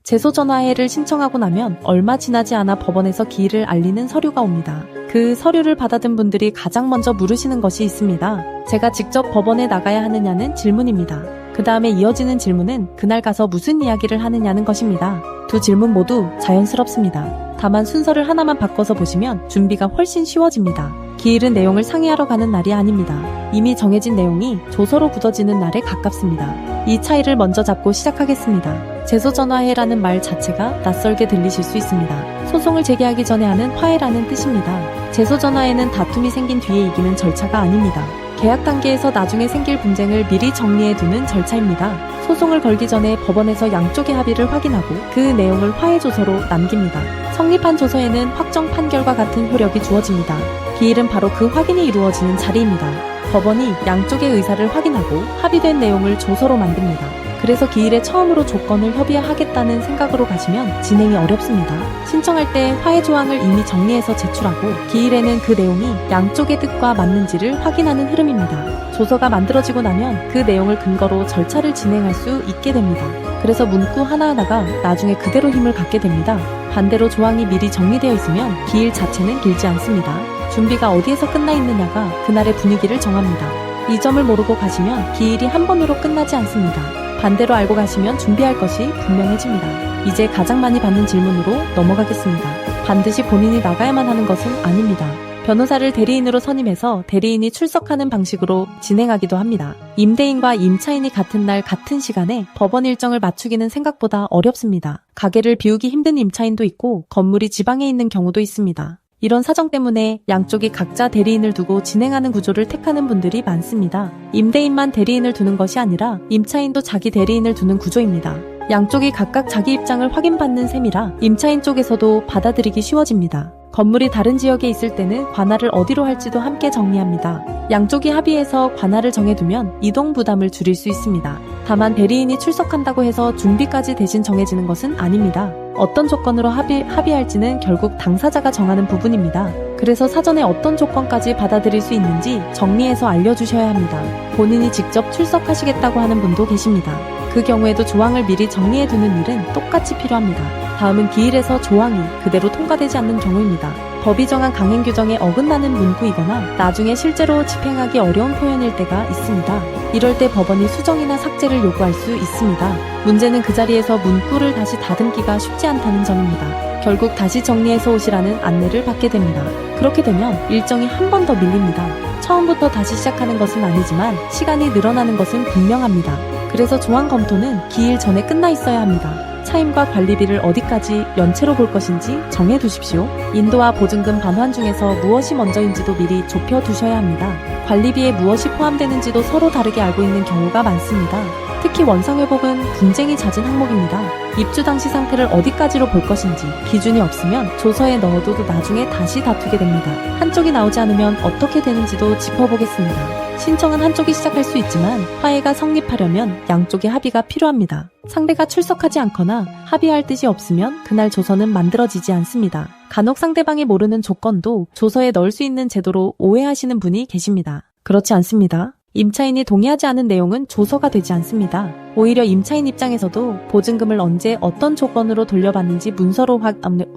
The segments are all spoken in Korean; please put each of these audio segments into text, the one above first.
제소전화해를 신청하고 나면 얼마 지나지 않아 법원에서 기일을 알리는 서류가 옵니다. 그 서류를 받아든 분들이 가장 먼저 물으시는 것이 있습니다. 제가 직접 법원에 나가야 하느냐는 질문입니다. 그 다음에 이어지는 질문은 그날 가서 무슨 이야기를 하느냐는 것입니다. 두 질문 모두 자연스럽습니다. 다만 순서를 하나만 바꿔서 보시면 준비가 훨씬 쉬워집니다. 기일은 내용을 상의하러 가는 날이 아닙니다. 이미 정해진 내용이 조서로 굳어지는 날에 가깝습니다. 이 차이를 먼저 잡고 시작하겠습니다. 제소전화해라는 말 자체가 낯설게 들리실 수 있습니다. 소송을 제기하기 전에 하는 화해라는 뜻입니다. 제소전화해는 다툼이 생긴 뒤에 이기는 절차가 아닙니다. 계약 단계에서 나중에 생길 분쟁을 미리 정리해두는 절차입니다. 소송을 걸기 전에 법원에서 양쪽의 합의를 확인하고 그 내용을 화해조서로 남깁니다. 성립한 조서에는 확정 판결과 같은 효력이 주어집니다. 기일은 바로 그 확인이 이루어지는 자리입니다. 법원이 양쪽의 의사를 확인하고 합의된 내용을 조서로 만듭니다. 그래서 기일에 처음으로 조건을 협의하겠다는 생각으로 가시면 진행이 어렵습니다. 신청할 때 화해 조항을 이미 정리해서 제출하고 기일에는 그 내용이 양쪽의 뜻과 맞는지를 확인하는 흐름입니다. 조서가 만들어지고 나면 그 내용을 근거로 절차를 진행할 수 있게 됩니다. 그래서 문구 하나하나가 나중에 그대로 힘을 갖게 됩니다. 반대로 조항이 미리 정리되어 있으면 기일 자체는 길지 않습니다. 준비가 어디에서 끝나 있느냐가 그날의 분위기를 정합니다. 이 점을 모르고 가시면 기일이 한 번으로 끝나지 않습니다. 반대로 알고 가시면 준비할 것이 분명해집니다. 이제 가장 많이 받는 질문으로 넘어가겠습니다. 반드시 본인이 나가야만 하는 것은 아닙니다. 변호사를 대리인으로 선임해서 대리인이 출석하는 방식으로 진행하기도 합니다. 임대인과 임차인이 같은 날 같은 시간에 법원 일정을 맞추기는 생각보다 어렵습니다. 가게를 비우기 힘든 임차인도 있고 건물이 지방에 있는 경우도 있습니다. 이런 사정 때문에 양쪽이 각자 대리인을 두고 진행하는 구조를 택하는 분들이 많습니다. 임대인만 대리인을 두는 것이 아니라 임차인도 자기 대리인을 두는 구조입니다. 양쪽이 각각 자기 입장을 확인받는 셈이라 임차인 쪽에서도 받아들이기 쉬워집니다. 건물이 다른 지역에 있을 때는 관할을 어디로 할지도 함께 정리합니다. 양쪽이 합의해서 관할을 정해두면 이동 부담을 줄일 수 있습니다. 다만 대리인이 출석한다고 해서 준비까지 대신 정해지는 것은 아닙니다. 어떤 조건으로 합의할지는 결국 당사자가 정하는 부분입니다. 그래서 사전에 어떤 조건까지 받아들일 수 있는지 정리해서 알려주셔야 합니다. 본인이 직접 출석하시겠다고 하는 분도 계십니다. 그 경우에도 조항을 미리 정리해두는 일은 똑같이 필요합니다. 다음은 기일에서 조항이 그대로 통과되지 않는 경우입니다. 법이 정한 강행 규정에 어긋나는 문구이거나 나중에 실제로 집행하기 어려운 표현일 때가 있습니다. 이럴 때 법원이 수정이나 삭제를 요구할 수 있습니다. 문제는 그 자리에서 문구를 다시 다듬기가 쉽지 않다는 점입니다. 결국 다시 정리해서 오시라는 안내를 받게 됩니다. 그렇게 되면 일정이 한 번 더 밀립니다. 처음부터 다시 시작하는 것은 아니지만 시간이 늘어나는 것은 분명합니다. 그래서 조항 검토는 기일 전에 끝나 있어야 합니다. 차임과 관리비를 어디까지 연체로 볼 것인지 정해두십시오. 인도와 보증금 반환 중에서 무엇이 먼저인지도 미리 좁혀두셔야 합니다. 관리비에 무엇이 포함되는지도 서로 다르게 알고 있는 경우가 많습니다. 특히 원상회복은 분쟁이 잦은 항목입니다. 입주 당시 상태를 어디까지로 볼 것인지 기준이 없으면 조서에 넣어둬도 나중에 다시 다투게 됩니다. 한쪽이 나오지 않으면 어떻게 되는지도 짚어보겠습니다. 신청은 한쪽이 시작할 수 있지만 화해가 성립하려면 양쪽의 합의가 필요합니다. 상대가 출석하지 않거나 합의할 뜻이 없으면 그날 조서는 만들어지지 않습니다. 간혹 상대방이 모르는 조건도 조서에 넣을 수 있는 제도로 오해하시는 분이 계십니다. 그렇지 않습니다. 임차인이 동의하지 않은 내용은 조서가 되지 않습니다. 오히려 임차인 입장에서도 보증금을 언제 어떤 조건으로 돌려받는지 문서로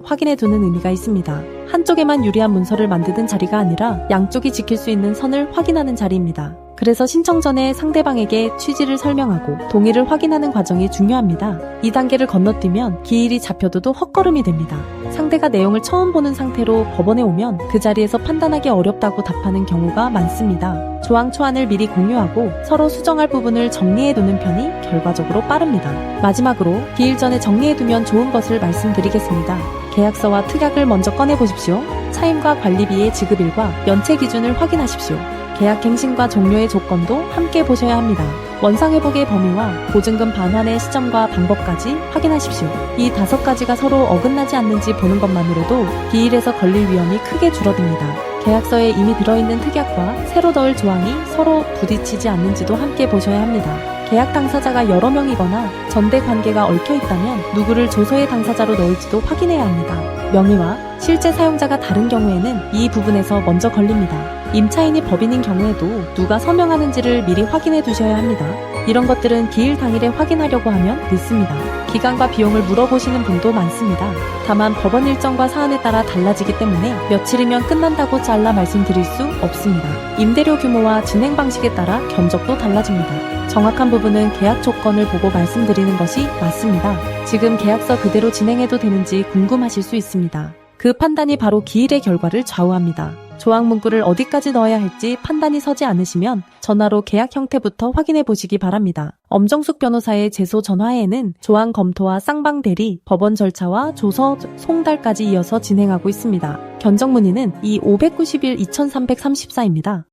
확인해두는 의미가 있습니다. 한쪽에만 유리한 문서를 만드는 자리가 아니라 양쪽이 지킬 수 있는 선을 확인하는 자리입니다. 그래서 신청 전에 상대방에게 취지를 설명하고 동의를 확인하는 과정이 중요합니다. 이 단계를 건너뛰면 기일이 잡혀도 헛걸음이 됩니다. 상대가 내용을 처음 보는 상태로 법원에 오면 그 자리에서 판단하기 어렵다고 답하는 경우가 많습니다. 조항 초안을 미리 공유하고 서로 수정할 부분을 정리해두는 편이 결과적으로 빠릅니다. 마지막으로 기일 전에 정리해두면 좋은 것을 말씀드리겠습니다. 계약서와 특약을 먼저 꺼내보십시오. 차임과 관리비의 지급일과 연체 기준을 확인하십시오. 계약 갱신과 종료의 조건도 함께 보셔야 합니다. 원상회복의 범위와 보증금 반환의 시점과 방법까지 확인하십시오. 이 5가지가 서로 어긋나지 않는지 보는 것만으로도 기일에서 걸릴 위험이 크게 줄어듭니다. 계약서에 이미 들어있는 특약과 새로 넣을 조항이 서로 부딪히지 않는지도 함께 보셔야 합니다. 계약 당사자가 여러 명이거나 전대 관계가 얽혀있다면 누구를 조서의 당사자로 넣을지도 확인해야 합니다. 명의와 실제 사용자가 다른 경우에는 이 부분에서 먼저 걸립니다. 임차인이 법인인 경우에도 누가 서명하는지를 미리 확인해 두셔야 합니다. 이런 것들은 기일 당일에 확인하려고 하면 늦습니다. 기간과 비용을 물어보시는 분도 많습니다. 다만 법원 일정과 사안에 따라 달라지기 때문에 며칠이면 끝난다고 잘라 말씀드릴 수 없습니다. 임대료 규모와 진행 방식에 따라 견적도 달라집니다. 정확한 부분은 계약 조건을 보고 말씀드리는 것이 맞습니다. 지금 계약서 그대로 진행해도 되는지 궁금하실 수 있습니다. 그 판단이 바로 기일의 결과를 좌우합니다. 조항 문구를 어디까지 넣어야 할지 판단이 서지 않으시면 전화로 계약 형태부터 확인해 보시기 바랍니다. 엄정숙 변호사의 제소 전화에는 조항 검토와 쌍방 대리, 법원 절차와 조서 송달까지 이어서 진행하고 있습니다. 견적 문의는 이 591-2334입니다.